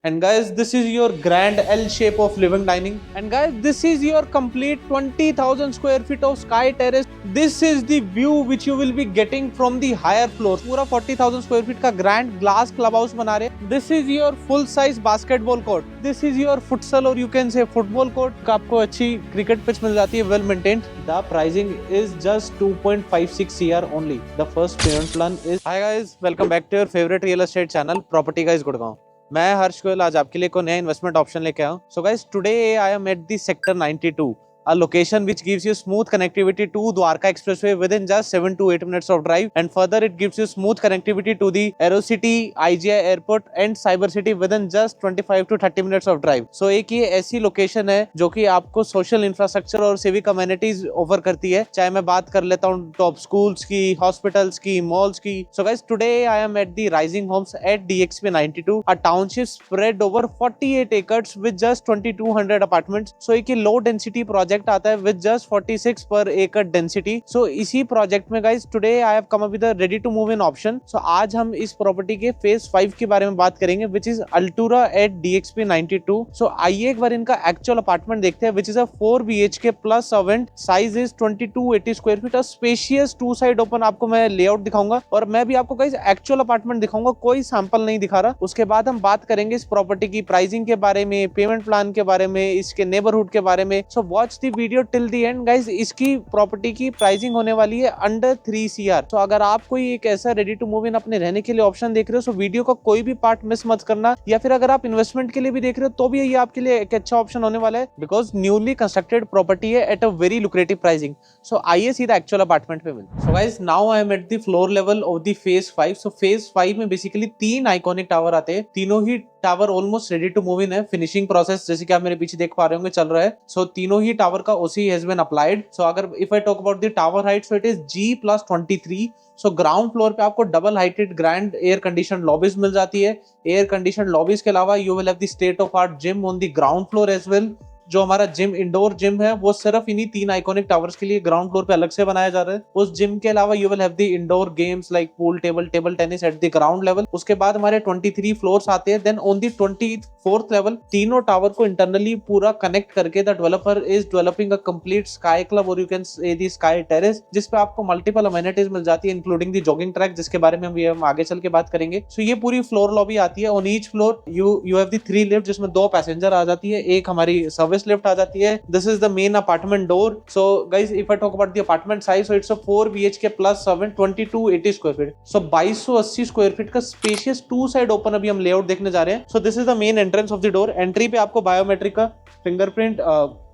And guys, this is your grand L shape of living dining. And guys, this is your complete 20,000 square feet of sky terrace. This is the view which you will be getting from the higher floors. पूरा 40,000 square feet का grand glass club house बना रहे हैं. This is your full size basketball court. This is your futsal or you can say football court. आपको अच्छी cricket pitch मिल जाती है, well maintained. The pricing is just 2.56 CR only. The first payment plan is. Hi guys, welcome back to your favorite real estate channel, Property Guys Gurgaon. मैं हर्ष गोयल आज आपके लिए को नया इन्वेस्टमेंट ऑप्शन लेके आया हूं. सो guys, today I am at the sector 92, a location which gives you smooth connectivity to Dwarka Expressway within just 7 to 8 minutes of drive, and further it gives you smooth connectivity to the AeroCity, IGI Airport and Cyber City within just 25 to 30 minutes of drive. So एक ये ऐसी location है जो कि आपको social infrastructure और civic communities offer करती है. चाहे मैं बात कर लेता हूँ टॉप स्कूल्स की, हॉस्पिटल्स की, मॉल्स की. So guys, today I am at the Rising Homes at DXP 92, a township spread over 48 acres with just 2200 apartments. So एक ये low density project आता है with just 46 per acre density. So इसी project में guys today I have come up with a ready to move in option. So आज हम इस property के फेज 5 के बारे में बात करेंगे which is Altura at DXP 92. सो आइए एक बार इनका एक्चुअल अपार्टमेंट देखते हैं which is a 4 BHK plus servant. Size is 2280 square feet. Spacious two side open आपको मैं लेआउट दिखाऊंगा और मैं भी आपको गाइस एक्चुअल अपार्टमेंट दिखाऊंगा, कोई सैंपल नहीं दिखा रहा. उसके बाद हम बात करेंगे इस प्रॉपर्टी की प्राइसिंग के बारे में, पेमेंट प्लान के बारे में, इसके नेबरहुड के बारे में. So watch the video till the end guys. इसकी प्रॉपर्टी की प्राइसिंग होने वाली है अंडर 3 CR. तो अगर आप कोई एक ऐसा रेडी टू मूव इन अपने रहने के लिए ऑप्शन देख रहे हो, सो वीडियो का कोई भी पार्ट मिस मत करना. या फिर अगर आप इन्वेस्टमेंट के लिए भी देख रहे हो तो भी ये आपके लिए एक अच्छा ऑप्शन होने वाला है, बिकॉज न्यूली कंस्ट्रक्टेड प्रॉपर्टी है at a very lucrative pricing. So आइए सीधा एक्चुअल अपार्टमेंट पे मिलते हैं. So guys, now I am at the floor level of the phase 5. So phase 5 में बेसिकली 3 आइकॉनिक टावर आते हैं. तीनों ही tower almost ready to move in है. फिनिशिंग प्रोसेस जैसे कि आप मेरे पीछे देख पा रहे होंगे चल रहा है. सो तीनों ही टावर का OC has been applied. So अगर if I talk about the tower height, so it is G+23. So ground floor पे आपको double heighted grand air condition lobbies मिल जाती है. एयर कंडीशन लॉबीज के अलावा you will have the state of art gym on the ground floor as well. जो हमारा gym, indoor gym है, वो सिर्फ इन्हीं 3 आइकॉनिक टावर्स के लिए ग्राउंड फ्लोर पे अलग से बनाया जा रहा है. उस जिम के अलावा you will have the indoor games like pool table, table tennis at the ground level. उसके बाद हमारे 23 फ्लोर्स आते हैं. Then on the 24th level तीनों टावर को इंटरनली पूरा कनेक्ट करके the developer is developing a complete sky club और you can say the sky terrace, जिसपे आपको मल्टीपल अमेनिटीज मिल जाती है इंक्लूडिंग द जॉगिंग ट्रैक, जिसके बारे में हम आगे चल के बात करेंगे. सो ये पूरी फ्लोर लॉबी आती है. On each floor you have the 3 lift, जिसमें 2 पैसेंजर आ जाती है, एक हमारी सर्विस लिफ्ट आ जाती है. This is the main apartment door. So guys, if I talk about the apartment size, so it's a 4 BHK plus 7, 2280 square feet. So 2280 square feet का spacious 2 side open अभी हम layout देखने जा रहे हैं. So this is the main entrance of the door. Entry पे आपको biometric का fingerprint,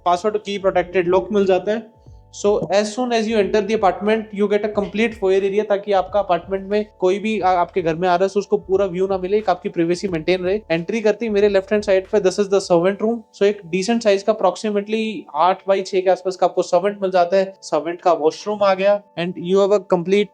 password key protected lock मिल जाता है. So as soon as you enter the apartment, you get a complete foyer area, ताकि आपका अपार्टमेंट में कोई भी आपके घर में आ रहा है तो उसको पूरा व्यू ना मिले, आपकी प्राइवेसी मेंटेन रहे. एंट्री करते ही मेरे लेफ्ट हैंड साइड पे this is the servant room. So एक डिसेंट साइज का अप्रोक्सीमेटली 8x6 के आसपास का आपको सर्वेंट मिल जाता है. सर्वेंट का वॉशरूम आ गया and you have a complete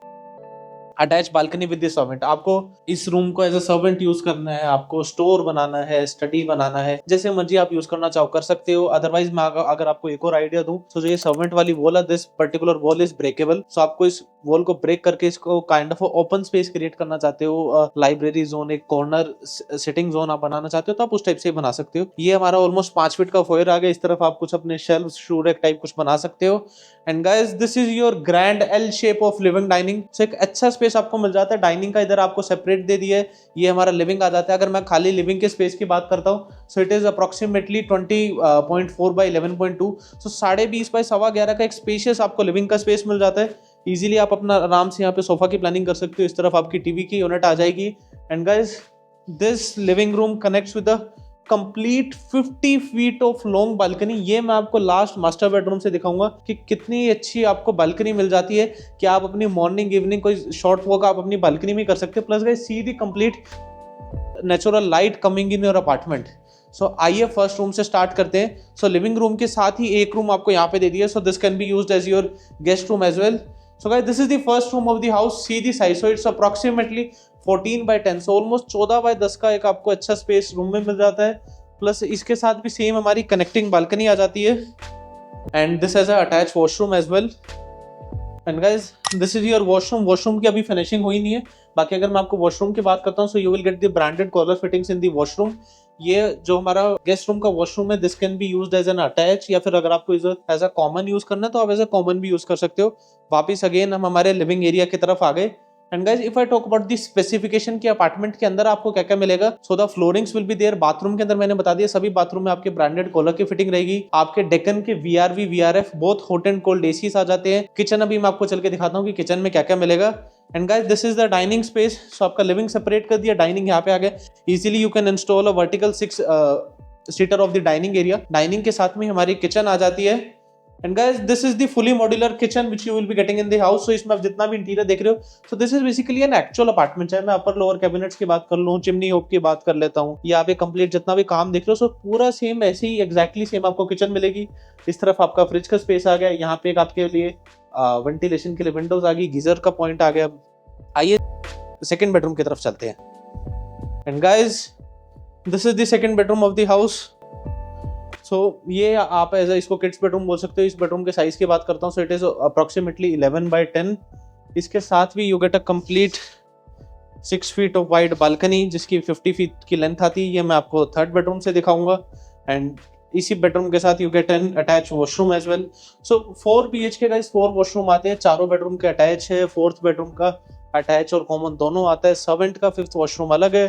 attach balcony with this servant. आपको इस रूम को एज अ सर्वेंट यूज करना है, आपको स्टोर बनाना है, स्टडी बनाना है, जैसे मर्जी आप यूज करना चाहो कर सकते हो. अदरवाइज मैं अगर आपको एक और आइडिया दूं, तो जो ये सर्वेंट वाली वॉल है, this particular wall is breakable. So आपको इस वॉल को ब्रेक करके इसको kind of open space create करना चाहते हो, लाइब्रेरी जोन, एक कॉर्नर सिटिंग जोन आप बनाना चाहते हो, तो आप उस टाइप से बना सकते हो. ये हमारा ऑलमोस्ट 5 फीट का फोयर आ गया. इस तरफ आप कुछ अपने शेल्फ, शू रैक टाइप कुछ बना सकते हो. And guys, this is your grand L shape of living dining. So एक अच्छा स्पेस आपको मिल जाता है. डाइनिंग का इधर आपको सेपरेट दे दिया है, ये हमारा लिविंग आ जाता है. अगर मैं खाली लिविंग के स्पेस की बात करता हूँ, सो it is approximately 20.4 by 11.2. So 20.5 by 11.25 का एक स्पेशियस आपको लिविंग का स्पेस मिल जाता है. इजीली आप अपना आराम से यहाँ पे सोफा की प्लानिंग कर सकते हो. इस तरफ आपकी टीवी की यूनिट आ जाएगी. And guys, this living room connects with the complete 50 feet of long balcony. ये मैं आपको लास्ट मास्टर बेडरूम से दिखाऊंगा कि कितनी अच्छी आपको बालकनी मिल जाती है, कि आप अपनी मॉर्निंग इवनिंग कोई शॉर्ट वॉक आप अपनी बालकनी में कर सकते हो. Plus guys, see the complete natural light coming in your apartment. So आइए फर्स्ट रूम से स्टार्ट करते हैं. सो लिविंग रूम के साथ ही एक रूम आपको यहाँ पे दे दिया. So this can be used as your guest room as well. So guys, this is the first room of the house. See the size. So it's approximately 14 by 10. So almost 14 by 10 का एक आपको अच्छा space room में मिल जाता है. Plus इसके साथ भी सेम हमारी कनेक्टिंग बालकनी आ जाती है. And this has a attach washroom as well. And guys, this is your washroom. Washroom की अभी फिनिशिंग हुई नहीं है. बाकी अगर मैं आपको वॉशरूम की बात करता हूँ, so you will get the branded collar fittings in the washroom. ये जो हमारा गेस्ट रूम का वॉशरूम है, this can be used as an attach, या फिर अगर आपको एज अ कॉमन यूज करना है तो आप एज अ कॉमन भी यूज कर सकते हो। वापिस अगेन हम हमारे लिविंग एरिया की तरफ आ गए। And guys if I talk about the specification की अपार्टमेंट के अंदर आपको क्या क्या मिलेगा, so the floorings will be there. Bathroom के अंदर मैंने बता दिया, सभी बाथरूम में आपके ब्रांडेड कॉलर की फिटिंग रहेगी। आपके डेकन के VRV VRF both hot and cold ACs आ जाते हैं। किचन अभी मैं आपको चल के दिखाता हूँ कि किचन में क्या क्या मिलेगा। And guys this is the dining space. So आपका लिविंग सेपरेट कर दिया, डाइनिंग यहाँ पे आ गया। Easily you can install a vertical 6 seater off the dining area. Dining के साथ में हमारी किचन आ जाती है। And guys this is the fully modular kitchen which you will be getting in the house. So इसमें आप जितना भी इंटीरियर देख रहे हो, so this is basically an actual apartment. चाहे मैं अपर लोअर कैबिनेट्स की बात कर लूं, चिमनी होप की बात कर लेता हूं, या पे कंप्लीट जितना भी काम देख रहे हो, सो पूरा सेम ऐसे ही एग्जैक्टली सेम आपको किचन मिलेगी। इस तरफ आपका फ्रिज का स्पेस आ गया, यहाँ पे एक आपके लिए वेंटिलेशन के लिए विंडोज आ गई, गीजर का पॉइंट आ गया। आइए सेकंड बेडरूम की तरफ चलते हैं। And guys this is the second bedroom of the house. So ये आप एज इसको किड्स बेडरूम बोल सकते हो। इस बेडरूम के साइज की बात करता हूँ, सो इट इज अप्रोक्सीमेटली 11x10। इसके साथ भी you get a complete 6 feet of wide balcony जिसकी 50 फीट की लेंथ आती है। ये मैं आपको थर्ड बेडरूम से दिखाऊंगा। एंड इसी बेडरूम के साथ you get an attach washroom as well. So 4 BHK का 4 वॉशरूम आते हैं, चारों बेडरूम के अटैच है। फोर्थ बेडरूम का अटैच और कॉमन दोनों आता है। सर्वेंट का 5th वॉशरूम अलग है।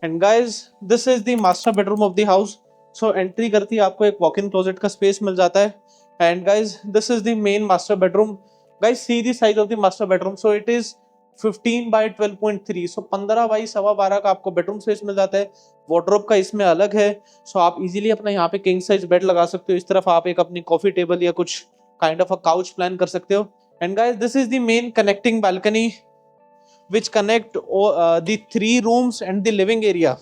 And guys this is the master bedroom of the house. So entry करती है आपको एक वॉक इन क्लोजेट का स्पेस मिल जाता है। And guys this is the main master bedroom. Guys see the size of the master bedroom. So it is 15x12.3। So 15 by 12.25 का आपको बेडरूम स्पेस मिल जाता है। वार्डरोब का इसमें अलग है। सो आप इजीली अपना यहाँ पे किंग साइज बेड लगा सकते हो। इस तरफ आप एक अपनी कॉफी टेबल या कुछ kind of a couch plan कर सकते हो। And guys this is the main connecting balcony which connect the 3 rooms and the living area।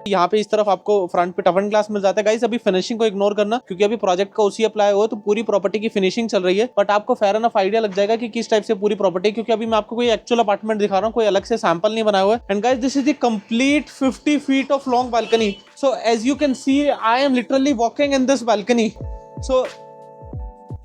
यहाँ पे इस तरफ आपको फ्रंट पे टफन ग्लास मिल जाता है। गाइस अभी फिनिशिंग को इग्नोर करना, क्योंकि अभी प्रोजेक्ट का उसी अप्लाई हुआ है, तो पूरी प्रॉपर्टी की फिनिशिंग चल रही है। बट आपको फेयर एनफ आइडिया लग जाएगा कि किस टाइप से पूरी प्रॉपर्टी, क्योंकि अभी मैं आपको कोई एक्चुअल अपार्टमेंट दिखा रहा हूँ, कोई अलग से सैंपल नहीं बनाया हुआ है। And guys this is the complete 50 feet of long balcony. So as you can see I am literally walking in this balcony. So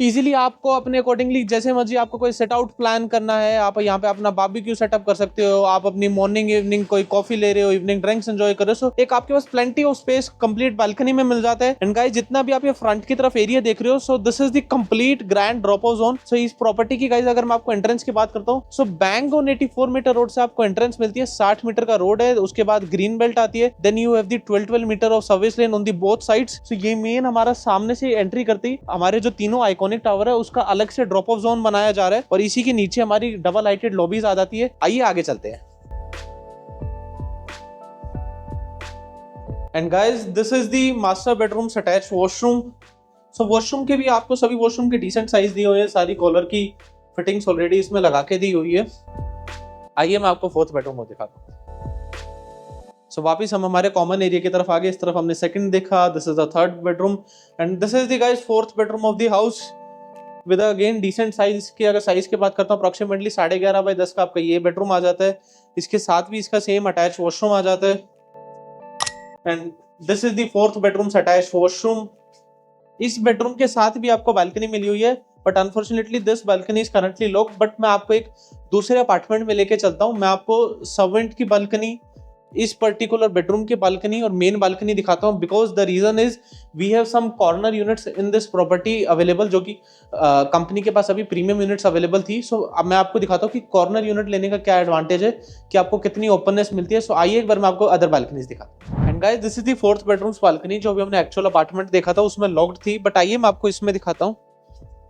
easily आपको अपने अकॉर्डिंगली जैसे मर्जी आपको कोई सेट आउट प्लान करना है, आप यहाँ पे अपना बारबेक्यू सेटअप कर सकते हो। आप अपनी मॉर्निंग इवनिंग कोई कॉफी ले रहे हो, इवनिंग ड्रिंक्स एंजॉय कर रहे हो, एक आपके पास plenty of space complete balcony में मिल जाता है। एंड गाइस जितना भी आप ये फ्रंट की तरफ एरिया देख रहे हो, so this is the complete grand drop off zone. So इस प्रॉपर्टी की गाइस अगर मैं आपको एंट्रेंस की बात करता हूँ, so bang on 84 metre road से आपको एंट्रेंस मिलती है। 60 मीटर का रोड है, उसके बाद ग्रीन बेल्ट आती है। Then you have the 12 metre of service lane on the both sides. So ये मेन हमारा सामने से एंट्री करते ही हमारे जो तीनों आइकॉनिक टावर है उसका अलग से ड्रॉप ऑफ जोन बनाया जा रहा है, और इसी के नीचे हमारी डबल लाइटेड लॉबीज आ जाती है। आइए आगे चलते हैं। And guys this is the master bedroom attach washroom. So washroom के भी आपको सभी वॉशरूम के डिसेंट साइज दिए हुए हैं, सारी कॉलर की फिटिंग्स ऑलरेडी इसमें लगा के दी हुई है। आइए मैं आपको फोर्थ बेडरूम को दिखाता हूँ। सो वापिस हम हमारे कॉमन एरिया की तरफ आ गए। इस तरफ हमने सेकंड देखा, this is the third bedroom. And this is the guys fourth bedroom of the house with again decent size की। अगर साइज की बात करता हूँ, अप्रोक्सीमेटली 11.5x10 का आपका ये बेडरूम आ जाता है। इसके साथ भी इसका सेम अटैच वॉशरूम आ जाता है। And this is the fourth bedroom attach washroom. इस बेडरूम के साथ भी आपको बालकनी मिली हुई है, but unfortunately this balcony is currently locked. But मैं आपको एक दूसरे अपार्टमेंट में लेके चलता हूँ। मैं आपको सर्वेंट की बालकनी, इस पर्टिकुलर बेडरूम की बालकनी और मेन बालकनी दिखाता हूँ, because the reason is we have some corner units in this property available, जो कि कंपनी के पास अभी प्रीमियम यूनिट्स अवेलेबल थी। सो अब मैं आपको दिखाता हूँ कि कॉर्नर यूनिट लेने का क्या एडवांटेज है, कि आपको कितनी ओपननेस मिलती है। सो आइए एक बार मैं आपको अदर बालकनीज दिखाता हूँ। And guys this is the fourth bedroom balcony. जो अभी हमने एक्चुअल अपार्टमेंट देखा था उसमें लॉक्ड थी, बट आइए मैं आपको इसमें दिखाता हूँ।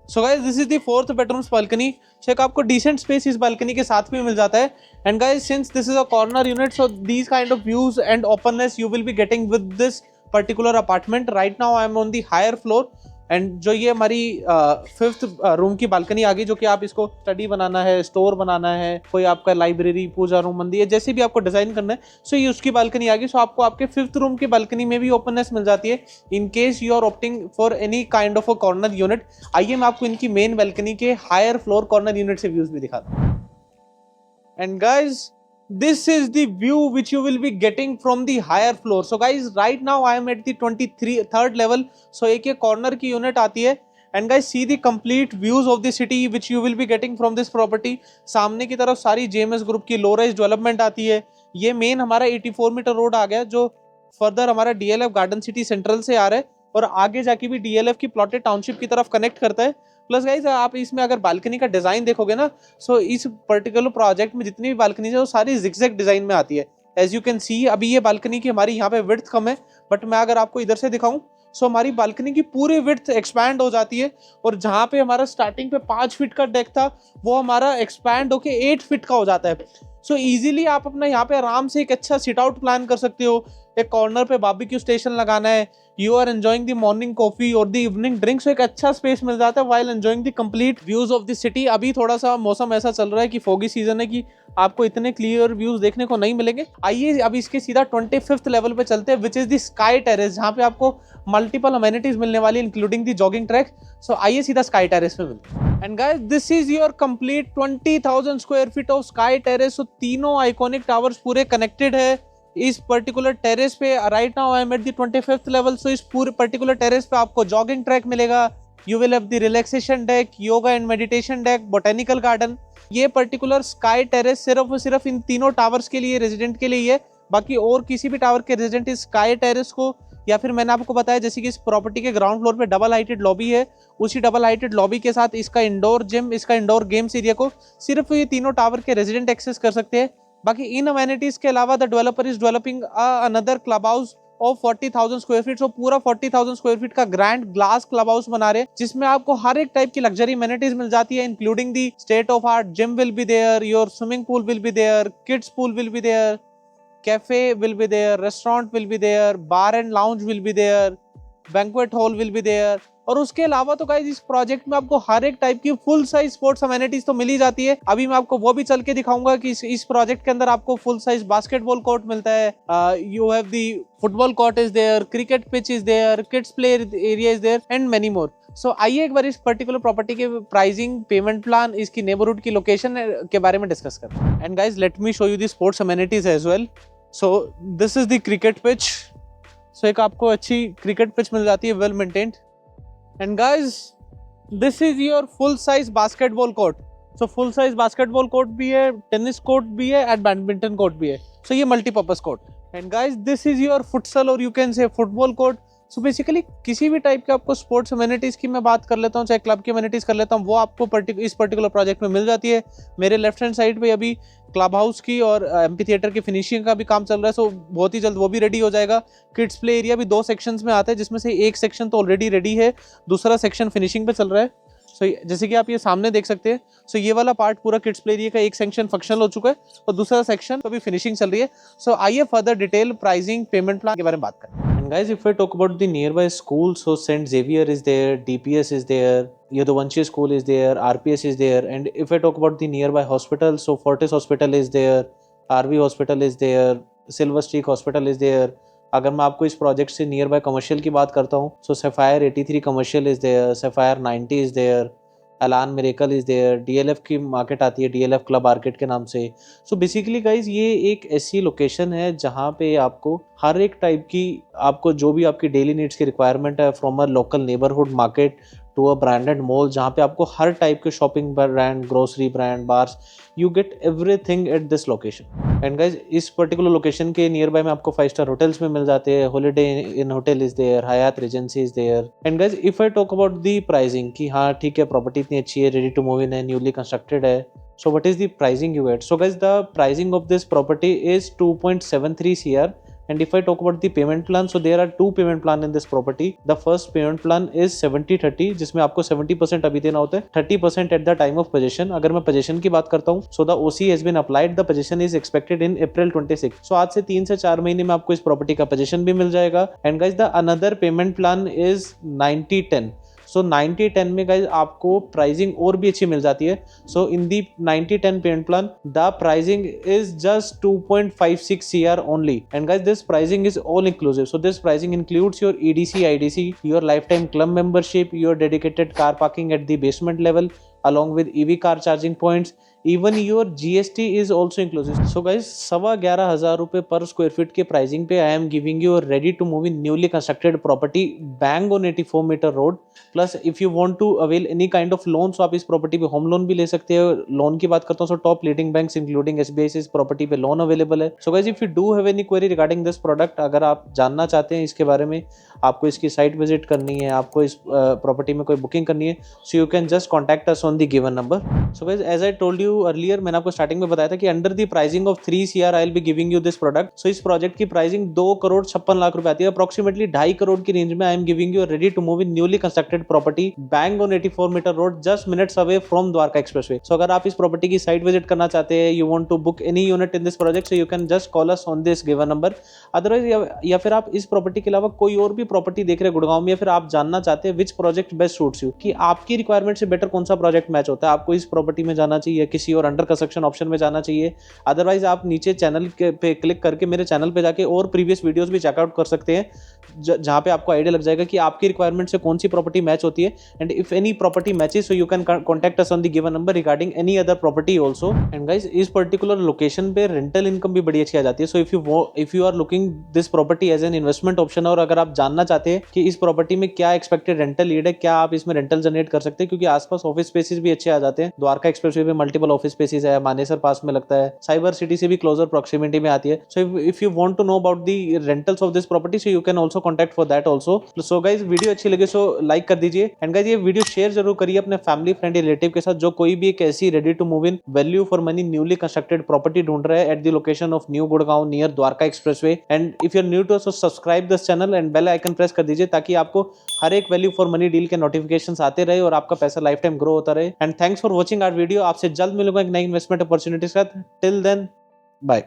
So guys this is the fourth bedroom balcony. एक आपको डिसेंट स्पेस इस बालकनी के साथ भी मिल जाता है। And guys since this is a corner unit, so these kind of views and openness you will be getting with this particular apartment. Right now I am on the higher floor. And जो ये हमारी 5th room की balcony आ गई, जो कि आप इसको study बनाना है, स्टोर बनाना है, कोई आपका लाइब्रेरी, पूजा रूम, मंदिर, जैसे भी आपको डिजाइन करना है, सो ये उसकी बालकनी आ गई। सो आपको आपके 5th रूम की बालकनी में भी ओपननेस मिल जाती है in case you are opting for any kind of a corner unit. आइए मैं आपको इनकी मेन बालकनी के हायर फ्लोर कॉर्नर यूनिट से व्यूज भी दिखाता हूँ। And guys this is the view which you will be getting from the higher floor. So guys right now I am at the 23rd level. So एक ये corner की unit आती है। And guys see the complete views of the city which you will be getting from this property. सामने की तरफ सारी JMS group की लो राइज डेवलपमेंट आती है। ये मेन हमारा 84 मीटर रोड आ गया, जो फर्दर हमारा DLF गार्डन सिटी सेंट्रल से आ रहा है और आगे जाके भी DLF की प्लॉटेड टाउनशिप की तरफ कनेक्ट करता है। प्लस गाइज आप इसमें अगर बालकनी का डिजाइन देखोगे ना, सो इस पर्टिकुलर प्रोजेक्ट में जितनी भी बालकनी है वो सारी जिगजैग डिजाइन में आती है। एज यू कैन सी अभी ये बालकनी की हमारी यहाँ पे विड्थ कम है, बट मैं अगर आपको इधर से दिखाऊं सो हमारी बालकनी की पूरी विड्थ एक्सपैंड हो जाती है और जहाँ पे हमारा स्टार्टिंग पे 5 फीट का डेक था वो हमारा एक्सपैंड होके 8 फीट का हो जाता है। सो इजीली आप अपना यहाँ पे आराम से एक अच्छा सिट आउट प्लान कर सकते हो। एक कॉर्नर पे बारबेक्यू स्टेशन लगाना है, you are enjoying the morning coffee और द इवनिंग ड्रिंक्स, एक अच्छा स्पेस मिल जाता है while enjoying the complete views of the city. अभी थोड़ा सा मौसम ऐसा चल रहा है कि फोगी सीजन है कि आपको इतने क्लियर व्यूज देखने को नहीं मिलेंगे। आइए अभी इसके सीधा 25th लेवल पे चलते हैं, which is the sky terrace, जहाँ पे आपको मल्टीपल अमेनिटीज मिलने वाली including the jogging track. So आइए सीधा स्काई टेरेस पे मिलते हैं। And guys this is your complete 20,000 square feet of sky terrace. So तीनों आइकॉनिक टावर्स पूरे कनेक्टेड है इस पर्टिकुलर टेरेस पे। Right now I am at the 25th level. So इस पूरे पर्टिकुलर टेरेस पे आपको जॉगिंग ट्रैक मिलेगा, you will have the relaxation deck, yoga and meditation deck, botanical garden. ये पर्टिकुलर स्काई टेरेस सिर्फ और सिर्फ इन तीनों टावर्स के लिए, रेजिडेंट के लिए ही है। बाकी और किसी भी टावर के रेजिडेंट इस स्काई टेरेस को, या फिर मैंने आपको बताया जैसे कि इस प्रॉपर्टी के ग्राउंड फ्लोर पे डबल हाइटेड लॉबी है, उसी डबल हाइटेड लॉबी के साथ इसका इंडोर जिम, इसका इंडोर गेम्स एरिया को सिर्फ ये तीनों टावर के रेजिडेंट एक्सेस कर सकते हैं। बाकी इन अमेनिटीज के अलावा the developer is developing another club house of 40,000 square feet. So पूरा 40,000 स्क्वायर फीट का ग्रैंड ग्लास क्लब हाउस बना रहे हैं, जिसमें आपको हर एक टाइप की लग्जरी अमेनिटीज मिल जाती है, including the state of art gym will be there, your swimming pool will be there, kids pool will be there, cafe will be there, restaurant will be there, bar and lounge will be there, banquet hall will be there। और उसके अलावा तो guys इस project में आपको हर एक type की फुल साइज स्पोर्ट्स अमेनिटीज तो मिल ही जाती है। अभी मैं आपको वो भी चल के दिखाऊंगा कि इस प्रोजेक्ट के अंदर आपको फुल साइज बास्केटबॉल कोर्ट मिलता है, you have the football court is there, cricket pitch is there, kids play area is there and many more. So आइए एक बार इस पर्टिकुलर प्रॉपर्टी के प्राइसिंग, पेमेंट प्लान, इसकी नेबरहुड की लोकेशन के बारे में डिस्कस करते हैं। And guys let me show you the sports amenities as well. So this is the cricket pitch. So एक आपको अच्छी क्रिकेट पिच मिल जाती है, well maintained. And guys this is your full size basketball court. So full size basketball court भी है, tennis court भी है एंड बैडमिंटन कोर्ट भी है। सो ये multipurpose court. And guys this is your futsal और you can say football court. So basically किसी भी टाइप के आपको स्पोर्ट्स अमेनिटीज की मैं बात कर लेता हूँ, चाहे क्लब की अमेनिटीज कर लेता हूँ, वो आपको इस पर्टिकुलर प्रोजेक्ट में मिल जाती है। मेरे लेफ्ट हैंड साइड पे अभी क्लब हाउस की और एम्पी थिएटर की फिनिशिंग का भी काम चल रहा है। सो बहुत ही जल्द वो भी रेडी हो जाएगा। किड्स प्ले एरिया भी 2 सेक्शंस में आता है, जिसमें से एक सेक्शन तो ऑलरेडी रेडी है, दूसरा सेक्शन फिनिशिंग पे चल रहा है। सो जैसे कि आप ये सामने देख सकते हैं, सो ये वाला पार्ट पूरा किड्स प्ले एरिया का एक सेक्शन फंक्शनल हो चुका है और दूसरा सेक्शन अभी फिनिशिंग चल रही है। सो आइए further detail, pricing, payment plan के बारे में बात करें। And guys, if I talk about the nearby schools, so St. Xavier is there, DPS is there, Yadovanshi School is there, RPS is there, and if I talk about the nearby hospitals, so Fortis Hospital is there, RV Hospital is there, Silver Streak Hospital is there। अगर मैं आपको इस project से near by commercial की बात करता हूँ, so Sapphire 83 commercial is there, Sapphire 90 is there, Elan Miracle is there, DLF की मार्केट आती है DLF क्लब मार्केट के नाम से। सो बेसिकली गाइज ये एक ऐसी लोकेशन है जहाँ पे आपको हर एक टाइप की, आपको जो भी आपकी डेली नीड्स की रिक्वायरमेंट है, from a local neighbourhood market to a branded mall, जहाँ पे आपको हर टाइप के shopping brand, grocery brand, bars, you get everything at this location. And guys इस पर्टिकुलर लोकेशन के नियर बाय में आपको 5 स्टार होटल्स में मिल जाते हैं। Holiday Inn hotel is there, Hyatt Regency is there. And guys if I talk about the pricing कि हाँ ठीक है, प्रॉपर्टी इतनी अच्छी है, रेडी टू मूव इन है, न्यूली कंस्ट्रक्टेड है, so what is the pricing you get? So guys, the pricing of this property is 2.73 CR, and if I talk about the payment plan, so there are 2 payment plan in this property. The first payment plan is 70-30, जिसमें आपको 70% अभी देना होता है, 30% at the time of possession। अगर मैं possession की बात करता हूँ, so the OC has been applied, the possession is expected in April 26। so आज से 3 से 4 महीने में आपको इस property का possession भी मिल जाएगा। And guys, the another payment plan is 90-10। सो 90-10 में गाइज आपको प्राइसिंग और भी अच्छी मिल जाती है। सो इन दी 90-10 payment plan the pricing is just 2.56 CR only, and guys this pricing is all inclusive. So this pricing includes your EDC, IDC, your life time club membership, your dedicated car parking at the basement level along with EV car charging points, even your GST is also inclusive. So guys 11,500 रुपए पर square feet के pricing पे आई am giving you ready to move in newly constructed property bang on 84 metre road. Plus if you want to avail any kind of loan, so आप इस property पे home loan भी ले सकते हैं। Loan की बात करता हूँ, so top leading banks including SBI से इस प्रॉपर्टी पे लोन अवेलेबल है। So guys if you do have any query regarding this product, अगर आप जानना चाहते हैं इसके बारे में, आपको इसकी साइट विजिट करनी है, आपको इस प्रॉपर्टी में कोई बुकिंग करनी है, so you can just contact us on the given number. So guys as I told you earlier, मैंने आपको स्टार्टिंग में बताया था कि under the pricing of 3 CR I will be giving you this product. So इस project की pricing 2,56,00,000 रुपए आती है, अप्रोक्सीमेटली 2.5 करोड़ की रेंज में। I am giving you ready to move in newly constructed property bang on 84 metre road, just minutes away from Dwarka expressway. So अगर आप इस प्रॉपर्टी की साइट विजिट करना चाहते हैं, you want to book any unit in this project, so you can just call us on this given number. Otherwise या फिर आप इस प्रॉपर्टी के अलावा कोई और भी प्रॉपर्टी देख रहे हैं गुड़गांव में, या फिर आप जानना चाहते हैं which project best suits you, कि आपकी रिक्वायरमेंट से बेटर कौन सा प्रोजेक्ट मैच होता है, आपको इस प्रॉपर्टी में जाना चाहिए, किसी और अंडर कंस्ट्रक्शन ऑप्शन में जाना चाहिए। अदरवाइज आप नीचे चैनल पे क्लिक करके मेरे चैनल पे जाके और प्रीवियस वीडियोस भी चेकआउट कर सकते हैं, जहां पे आपको आइडिया लग जाएगा कि आपकी रिक्वायरमेंट से कौन सी प्रॉपर्टी मैच होती है। And if any property matches, so you can contact us on the given number regarding any other property also. And guys इस पर्टिकुलर लोकेशन पे रेंटल इनकम भी बड़ी अच्छी आ जाती है। So if you are looking this property as an investment option, और अगर आप जानना चाहते हैं कि इस प्रॉपर्टी में क्या एक्सपेक्टेड रेंटल लीड है, क्या आप इसमें रेंटल जनरेट कर सकते हैं, क्योंकि आसपास ऑफिस स्पेसेस भी अच्छे आ जाते हैं। द्वारका एक्सप्रेसवे पे मल्टीपल ऑफिस स्पेसेस है, मानेसर पास में लगता है, साइबर सिटी से भी क्लोजर प्रॉक्सिमिटी में आती है। So if you want to know about the rentals of this property, so you can also contact for that also. So guys video अच्छी लगे सो लाइक कर दीजिए, एंड गाइज ये वीडियो शेयर जरूर करिए अपने फैमिली फ्रेंड रिलेटिव के साथ, जो कोई भी एक ऐसी ready to move in value for money newly constructed property ढूंढ रहा है at the location of new Gurgaon near Dwarka Expressway. And if you are new to us, subscribe this channel and bell icon press कर दीजिए, ताकि आपको हर एक value for money deal के नोटिफिकेशंस आते रहे और आपका पैसा लाइफ टाइम ग्रो होता रहे। And thanks for watching our video. आपसे जल्द मिलूंगा एक नई इन्वेस्टमेंट अपॉर्चुनिटी के साथ। Till then bye.